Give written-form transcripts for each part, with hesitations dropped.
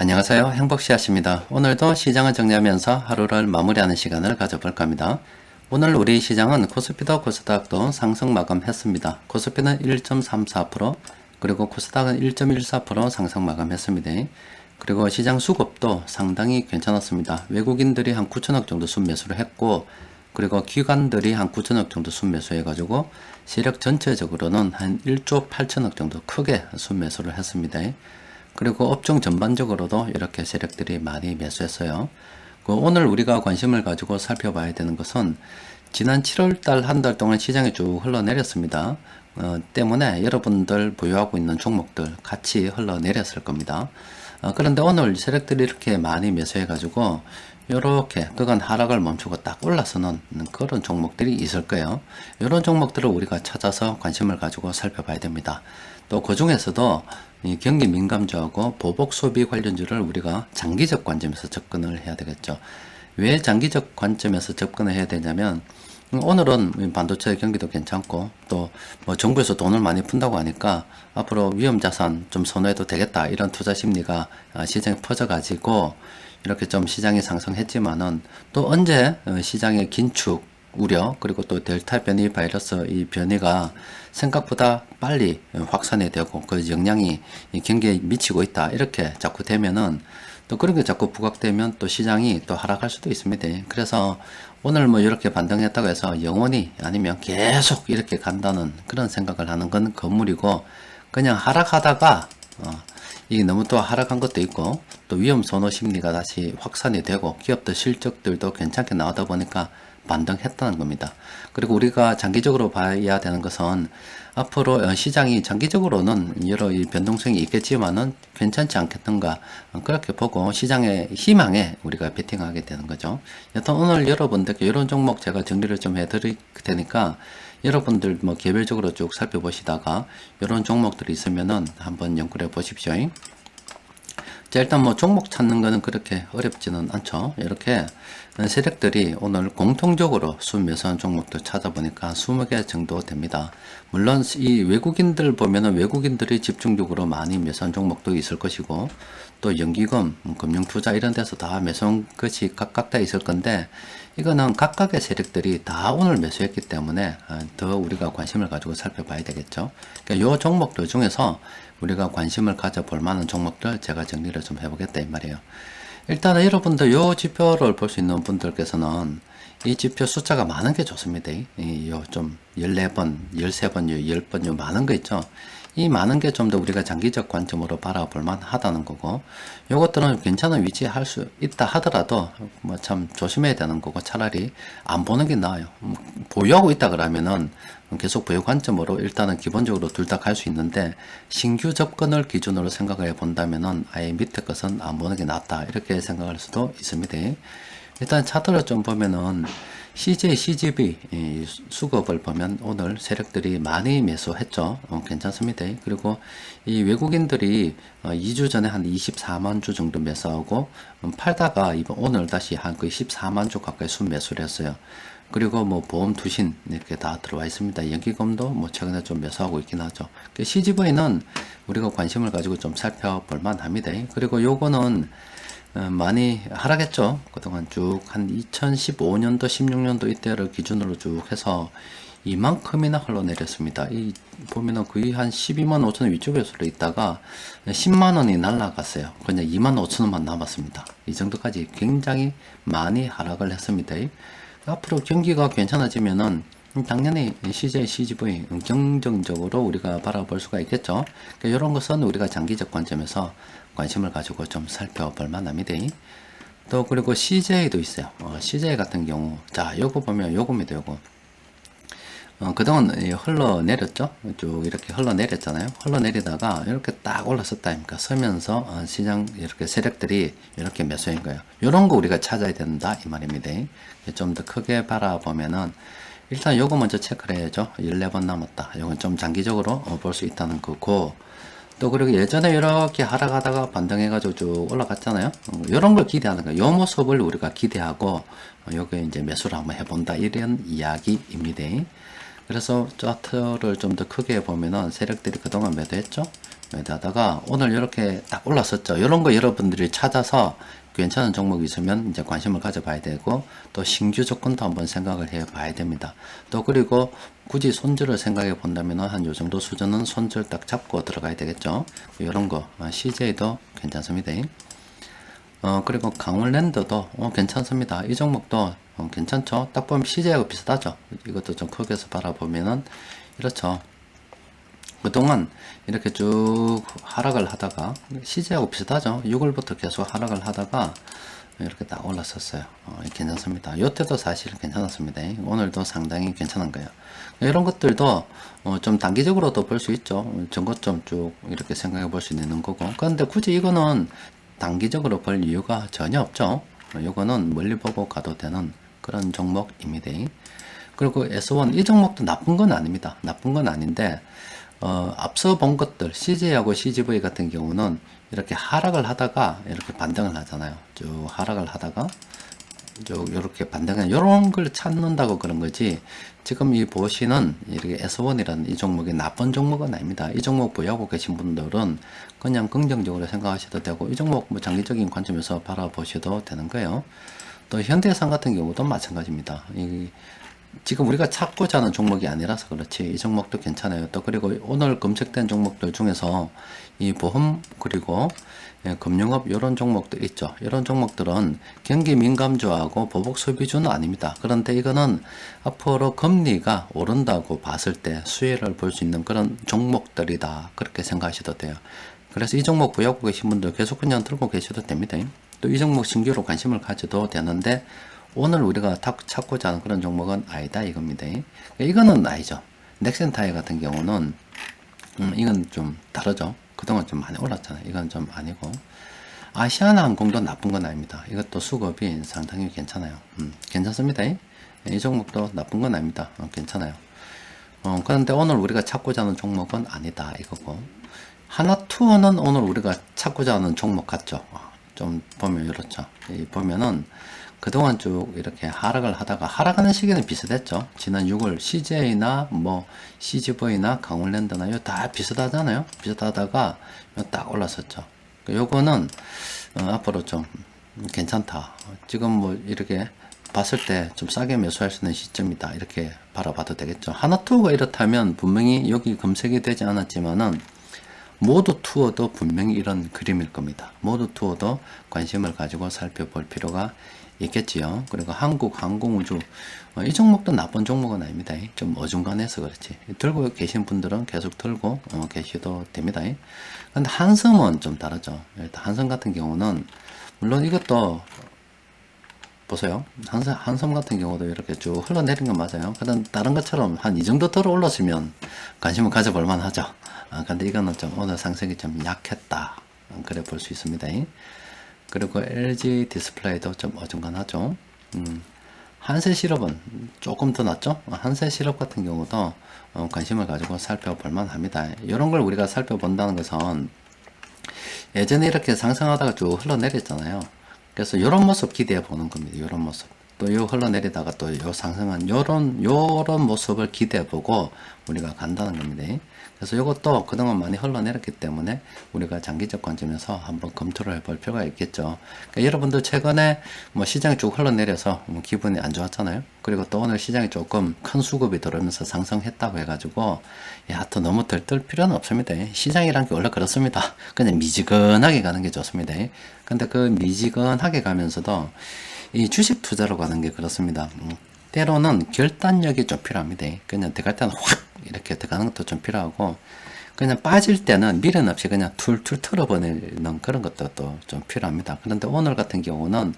안녕하세요. 행복씨앗입니다. 오늘도 시장을 정리하면서 하루를 마무리하는 시간을 가져볼까 합니다. 오늘 우리 시장은 코스피도 코스닥도 상승 마감했습니다. 코스피는 1.34%, 그리고 코스닥은 1.14% 상승 마감했습니다. 그리고 시장 수급도 상당히 괜찮았습니다. 외국인들이 한 9천억 정도 순매수를 했고, 그리고 기관들이 한 9천억 정도 순매수 해가지고 세력 전체적으로는 한 1조 8천억 정도 크게 순매수를 했습니다. 그리고 업종 전반적으로도 이렇게 세력들이 많이 매수했어요. 오늘 우리가 관심을 가지고 살펴봐야 되는 것은 지난 7월달 한 달 동안 시장이 쭉 흘러내렸습니다. 때문에 여러분들 보유하고 있는 종목들 같이 흘러내렸을 겁니다. 그런데 오늘 세력들이 이렇게 많이 매수해 가지고 이렇게 그간 하락을 멈추고 딱 올라서는 그런 종목들이 있을 거예요. 이런 종목들을 우리가 찾아서 관심을 가지고 살펴봐야 됩니다. 또 그 중에서도 이 경기 민감주하고 보복 소비 관련주를 우리가 장기적 관점에서 접근을 해야 되겠죠. 왜 장기적 관점에서 접근을 해야 되냐면, 오늘은 반도체 경기도 괜찮고 또 뭐 정부에서 돈을 많이 푼다고 하니까 앞으로 위험자산 좀 선호해도 되겠다, 이런 투자 심리가 시장에 퍼져가지고 이렇게 좀 시장이 상승했지만은, 또 언제 시장의 긴축 우려, 그리고 또 델타 변이 바이러스 이 변이가 생각보다 빨리 확산이 되고 그 영향이 경기에 미치고 있다, 이렇게 자꾸 되면은, 또 그런 게 자꾸 부각되면 또 시장이 또 하락할 수도 있습니다. 그래서 오늘 뭐 이렇게 반등했다고 해서 영원히 아니면 계속 이렇게 간다는 그런 생각을 하는 건 건물이고, 그냥 하락하다가 이게 너무 또 하락한 것도 있고, 또 위험 선호 심리가 다시 확산이 되고 기업들 실적들도 괜찮게 나오다 보니까 반등했다는 겁니다. 그리고 우리가 장기적으로 봐야 되는 것은, 앞으로 시장이 장기적으로는 여러 이 변동성이 있겠지만은 괜찮지 않겠던가, 그렇게 보고 시장의 희망에 우리가 베팅하게 되는 거죠. 여튼 오늘 여러분들께 이런 종목 제가 정리를 좀 해드릴 테니까 여러분들 뭐 개별적으로 쭉 살펴보시다가 이런 종목들이 있으면은 한번 연구해 보십시오. 자, 일단 뭐 종목 찾는 거는 그렇게 어렵지는 않죠. 이렇게 세력들이 오늘 공통적으로 순매수한 종목들 찾아보니까 20개 정도 됩니다. 물론 이 외국인들 보면은 외국인들이 집중적으로 많이 매수한 종목도 있을 것이고, 또 연기금, 금융투자 이런 데서 다 매수한 것이 각각 다 있을 건데, 이거는 각각의 세력들이 다 오늘 매수했기 때문에 더 우리가 관심을 가지고 살펴봐야 되겠죠. 그러니까 요 종목들 중에서 우리가 관심을 가져볼 만한 종목들 제가 정리를 좀 해보겠다 이 말이에요. 일단은 여러분들 요 지표를 볼 수 있는 분들께서는 이 지표 숫자가 많은 게 좋습니다. 좀 14번, 13번, 10번 요 많은 거 있죠. 이 많은 게 좀 더 우리가 장기적 관점으로 바라볼 만하다는 거고, 요것들은 괜찮은 위치에 할 수 있다 하더라도 뭐 참 조심해야 되는 거고, 차라리 안 보는 게 나아요. 보유하고 있다 그러면은 계속 보유 관점으로 일단은 기본적으로 둘 다 갈 수 있는데, 신규 접근을 기준으로 생각해 본다면은 아예 밑에 것은 안 보는 게 낫다, 이렇게 생각할 수도 있습니다. 일단 차트를 좀 보면은 CJ, CGV 수급을 보면 오늘 세력들이 많이 매수했죠. 괜찮습니다. 그리고 이 외국인들이 2주 전에 한 24만 주 정도 매수하고, 팔다가 오늘 다시 한 거의 14만 주 가까이 순매수를 했어요. 그리고 뭐 보험 투신 이렇게 다 들어와 있습니다. 연기금도 뭐 최근에 좀 매수하고 있긴 하죠. CGV는 우리가 관심을 가지고 좀 살펴볼 만합니다. 그리고 요거는 많이 하락했죠. 그동안 쭉 한 2015년도, 16년도 이때를 기준으로 쭉 해서 이만큼이나 흘러내렸습니다. 이 보면은 거의 한 12만 5천 원 위쪽에서 있다가 10만 원이 날라갔어요. 그냥 2만 5천 원만 남았습니다. 이 정도까지 굉장히 많이 하락을 했습니다. 앞으로 경기가 괜찮아지면은 당연히 CJ, CGV 긍정적으로 우리가 바라볼 수가 있겠죠. 그러니까 이런 것은 우리가 장기적 관점에서 관심을 가지고 좀 살펴볼 만합니다. 또 그리고 CJ도 있어요. CJ 같은 경우, 자, 요거 보면 요겁니다. 요거 그동안 흘러내렸죠. 쭉 이렇게 흘러내렸잖아요. 흘러내리다가 이렇게 딱 올랐었다 아닙니까? 서면서 시장 이렇게 세력들이 이렇게 매수인 거예요. 요런 거 우리가 찾아야 된다 이 말입니다. 좀 더 크게 바라보면은 일단 요거 먼저 체크를 해야죠. 14번 남았다. 요건 좀 장기적으로 볼 수 있다는 거고, 또 그리고 예전에 이렇게 하락하다가 반등해가지고 쭉 올라갔잖아요. 이런 걸 기대하는 거예요. 요 모습을 우리가 기대하고 요게 이제 매수를 한번 해본다, 이런 이야기입니다. 그래서 차트를 좀 더 크게 보면은 세력들이 그동안 매도했죠. 여기다가 오늘 이렇게 딱 올랐었죠. 이런 거 여러분들이 찾아서 괜찮은 종목이 있으면 이제 관심을 가져봐야 되고, 또 신규 조건도 한번 생각을 해 봐야 됩니다. 또 그리고 굳이 손절을 생각해 본다면 한 요 정도 수준은 손절 딱 잡고 들어가야 되겠죠. 이런 거 CJ도 괜찮습니다. 그리고 강원랜드도 괜찮습니다. 이 종목도 괜찮죠. 딱 보면 CJ하고 비슷하죠. 이것도 좀 크게서 바라보면은 이렇죠. 그동안 이렇게 쭉 하락을 하다가 CJ하고 비슷하죠. 6월부터 계속 하락을 하다가 이렇게 딱 올랐었어요. 괜찮습니다. 요때도 사실 괜찮았습니다. 오늘도 상당히 괜찮은 거예요. 이런 것들도 좀 단기적으로도 볼 수 있죠. 전고점 쭉 이렇게 생각해 볼 수 있는 거고. 그런데 굳이 이거는 단기적으로 볼 이유가 전혀 없죠. 이거는 멀리 보고 가도 되는 그런 종목입니다. 그리고 S1 이 종목도 나쁜 건 아닙니다. 나쁜 건 아닌데 앞서 본 것들 CJ하고 CGV 같은 경우는 이렇게 하락을 하다가 이렇게 반등을 하잖아요. 쭉 하락을 하다가 쭉 이렇게 반등은 이런 걸 찾는다고 그런 거지. 지금 이 보시는 이렇게 S1이라는 이 종목이 나쁜 종목은 아닙니다. 이 종목 보유하고 계신 분들은 그냥 긍정적으로 생각하셔도 되고, 이 종목 뭐 장기적인 관점에서 바라보셔도 되는 거예요. 또 현대해상 같은 경우도 마찬가지입니다. 지금 우리가 찾고자 하는 종목이 아니라서 그렇지 이 종목도 괜찮아요. 또 그리고 오늘 검색된 종목들 중에서 이 보험 그리고 금융업 이런 종목들 있죠. 이런 종목들은 경기 민감주하고 보복 소비주는 아닙니다. 그런데 이거는 앞으로 금리가 오른다고 봤을 때 수혜를 볼 수 있는 그런 종목들이다. 그렇게 생각하셔도 돼요. 그래서 이 종목 보유하고 계신 분들 계속 그냥 들고 계셔도 됩니다. 또 이 종목 신규로 관심을 가져도 되는데, 오늘 우리가 찾고자 하는 그런 종목은 아니다 이겁니다. 이거는 아니죠. 넥센타이 같은 경우는 이건 좀 다르죠. 그동안 좀 많이 올랐잖아요. 이건 좀 아니고, 아시아나항공도 나쁜 건 아닙니다. 이것도 수급이 상당히 괜찮아요. 괜찮습니다. 이 종목도 나쁜 건 아닙니다. 괜찮아요. 그런데 오늘 우리가 찾고자 하는 종목은 아니다 이거고, 하나투어는 오늘 우리가 찾고자 하는 종목 같죠. 좀 보면 이렇죠. 보면은 그동안 쭉 이렇게 하락을 하다가, 하락하는 시기는 비슷했죠. 지난 6월 CJ나 뭐 CGV나 강원랜드나 이거 다 비슷하잖아요. 비슷하다가 딱 올랐었죠. 요거는 앞으로 좀 괜찮다. 지금 뭐 이렇게 봤을 때 좀 싸게 매수할 수 있는 시점이다. 이렇게 바라봐도 되겠죠. 하나투어가 이렇다면 분명히 여기 검색이 되지 않았지만은 모두 투어도 분명히 이런 그림일 겁니다. 모두 투어도 관심을 가지고 살펴볼 필요가 있겠지요. 그리고 한국항공우주 이 종목도 나쁜 종목은 아닙니다. 좀 어중간해서 그렇지. 들고 계신 분들은 계속 들고 계셔도 됩니다. 근데 한섬은 좀 다르죠. 일단 한섬 같은 경우는 물론 이것도 보세요. 한섬 같은 경우도 이렇게 쭉 흘러내린 건 맞아요. 그런 다른 것처럼 한 이 정도 들어 올랐으면 관심을 가져볼 만하죠. 근데 이거는 좀 오늘 상승이 좀 약했다. 그래 볼 수 있습니다. 그리고 LG 디스플레이도 좀 어중간하죠. 한세실업은 조금 더 낫죠. 한세실업 같은 경우도 관심을 가지고 살펴볼 만합니다. 이런 걸 우리가 살펴본다는 것은 예전에 이렇게 상승하다가 쭉 흘러내렸잖아요. 그래서 이런 모습 기대해 보는 겁니다. 이런 모습. 또 요 흘러내리다가 또 요 상승한 요런 모습을 기대해 보고 우리가 간다는 겁니다. 그래서 이것도 그동안 많이 흘러내렸기 때문에 우리가 장기적 관점에서 한번 검토를 해볼 필요가 있겠죠. 그러니까 여러분들 최근에 뭐 시장이 쭉 흘러내려서 기분이 안 좋았잖아요. 그리고 또 오늘 시장이 조금 큰 수급이 들어오면서 상승했다고 해가지고 또 너무 들뜰 필요는 없습니다. 시장이란 게 원래 그렇습니다. 그냥 미지근하게 가는 게 좋습니다. 근데 그 미지근하게 가면서도 이 주식 투자로 가는 게 그렇습니다. 때로는 결단력이 좀 필요합니다. 그냥 들어갈 때는 확 이렇게 들어가는 것도 좀 필요하고, 그냥 빠질 때는 미련 없이 그냥 툴툴 털어버리는 그런 것도 또 좀 필요합니다. 그런데 오늘 같은 경우는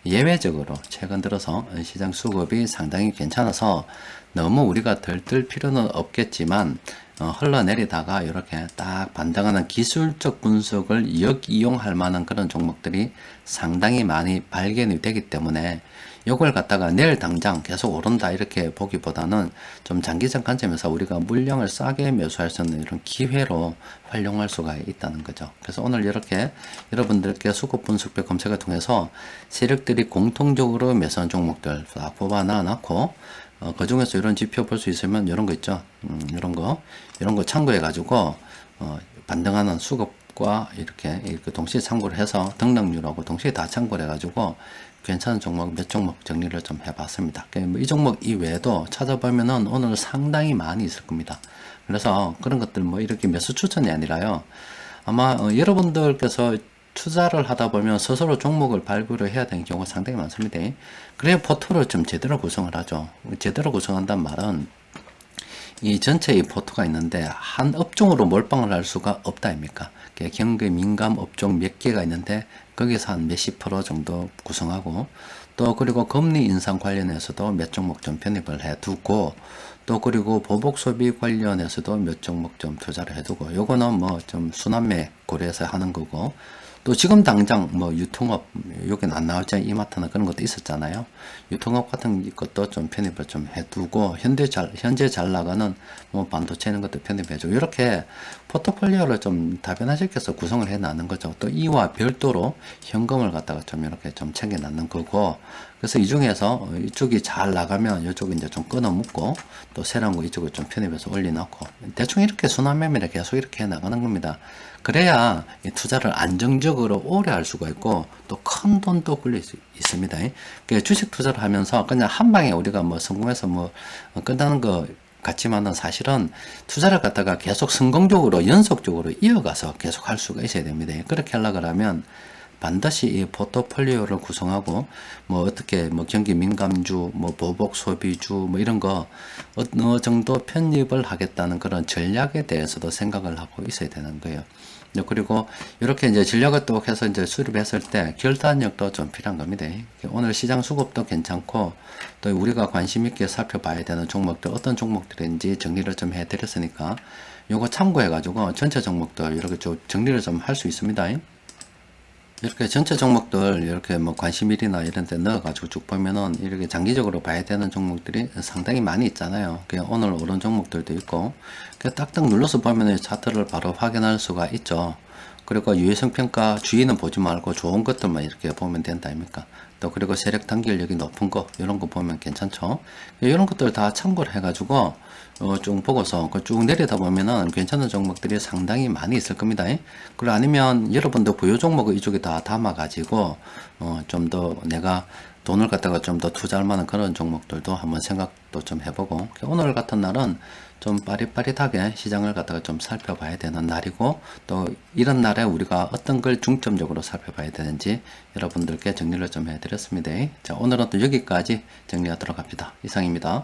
예외적으로 최근 들어서 시장 수급이 상당히 괜찮아서 너무 우리가 들뜰 필요는 없겠지만 흘러내리다가 이렇게 딱 반등하는 기술적 분석을 역이용할 만한 그런 종목들이 상당히 많이 발견이 되기 때문에 요걸 갖다가 내일 당장 계속 오른다 이렇게 보기보다는 좀 장기적 관점에서 우리가 물량을 싸게 매수할 수 있는 이런 기회로 활용할 수가 있다는 거죠. 그래서 오늘 이렇게 여러분들께 수급 분석표 검색을 통해서 세력들이 공통적으로 매수한 종목들 다 뽑아놔 놨고, 그 중에서 이런 지표 볼 수 있으면 이런 거 있죠. 이런 거 참고해 가지고 반등하는 수급과 이렇게 동시에 참고를 해서 등락률하고 동시에 다 참고를 해가지고 괜찮은 종목 몇 종목 정리를 좀 해봤습니다. 이 종목 이외에도 찾아보면은 오늘 상당히 많이 있을 겁니다. 그래서 그런 것들 뭐 이렇게 매수 추천이 아니라요. 아마 여러분들께서 투자를 하다 보면 스스로 종목을 발굴을 해야 되는 경우가 상당히 많습니다. 그래야 포트를 좀 제대로 구성을 하죠. 제대로 구성한다는 말은 이 전체의 포트가 있는데 한 업종으로 몰빵을 할 수가 없다 아닙니까? 경기 민감 업종 몇 개가 있는데 거기서 한 몇십 프로 정도 구성하고 또 그리고 금리 인상 관련해서도 몇 종목 좀 편입을 해두고 또 그리고 보복 소비 관련해서도 몇 종목 좀 투자를 해두고 요거는 뭐 좀 순환매 고려해서 하는 거고 또 지금 당장 뭐 유통업 여기는 안 나왔잖아요. 이마트나 그런 것도 있었잖아요. 유통업 같은 것도 좀 편입을 좀 해두고 현재 잘 나가는 뭐 반도체 이런 것도 편입해주고 이렇게 포트폴리오를 좀 다변화시켜서 구성을 해놨는 거죠. 또 이와 별도로 현금을 갖다가 좀 이렇게 좀 챙겨놨는 거고 그래서 이 중에서 이쪽이 잘 나가면 이쪽에 이제 좀 끊어 묶고 또 새로운 거 이쪽을 좀 편입해서 올려놓고 대충 이렇게 순환매매를 계속 이렇게 해 나가는 겁니다. 그래야 이 투자를 안정적으로 오래 할 수가 있고 또 큰 돈도 굴릴 수 있습니다. 그러니까 주식 투자를 하면서 그냥 한 방에 우리가 뭐 성공해서 뭐 끝나는 거 같지만은 사실은 투자를 갖다가 계속 성공적으로 연속적으로 이어가서 계속 할 수가 있어야 됩니다. 그렇게 하려고 하면 반드시 이 포트폴리오를 구성하고 뭐 어떻게 뭐 경기 민감주 뭐 보복 소비주 뭐 이런 거 어느 정도 편입을 하겠다는 그런 전략에 대해서도 생각을 하고 있어야 되는 거예요. 그리고 이렇게 이제 전략을 또 해서 이제 수립했을 때 결단력도 좀 필요한 겁니다. 오늘 시장 수급도 괜찮고 또 우리가 관심 있게 살펴봐야 되는 종목들 어떤 종목들인지 정리를 좀 해드렸으니까 요거 참고해 가지고 전체 종목들 이렇게 좀 정리를 좀 할 수 있습니다. 이렇게 전체 종목들 이렇게 뭐 관심일이나 이런 데 넣어가지고 쭉 보면은 이렇게 장기적으로 봐야 되는 종목들이 상당히 많이 있잖아요. 오늘 오른 종목들도 있고 딱딱 눌러서 보면은 차트를 바로 확인할 수가 있죠. 그리고 유해성 평가 주의는 보지 말고 좋은 것들만 이렇게 보면 된다 아닙니까? 또 그리고 세력 단결력이 높은 거 이런 거 보면 괜찮죠. 이런 것들 다 참고를 해가지고 쭉 보고서 쭉 내려다 보면은 괜찮은 종목들이 상당히 많이 있을 겁니다. 그리고 아니면 여러분도 부유 종목을 이쪽에 다 담아가지고 좀 더 내가 돈을 갖다가 좀 더 투자할 만한 그런 종목들도 한번 생각도 좀 해보고 오늘 같은 날은 좀 빠릿빠릿하게 시장을 갖다가 좀 살펴봐야 되는 날이고 또 이런 날에 우리가 어떤 걸 중점적으로 살펴봐야 되는지 여러분들께 정리를 좀 해드렸습니다. 자, 오늘은 또 여기까지 정리하도록 합니다. 이상입니다.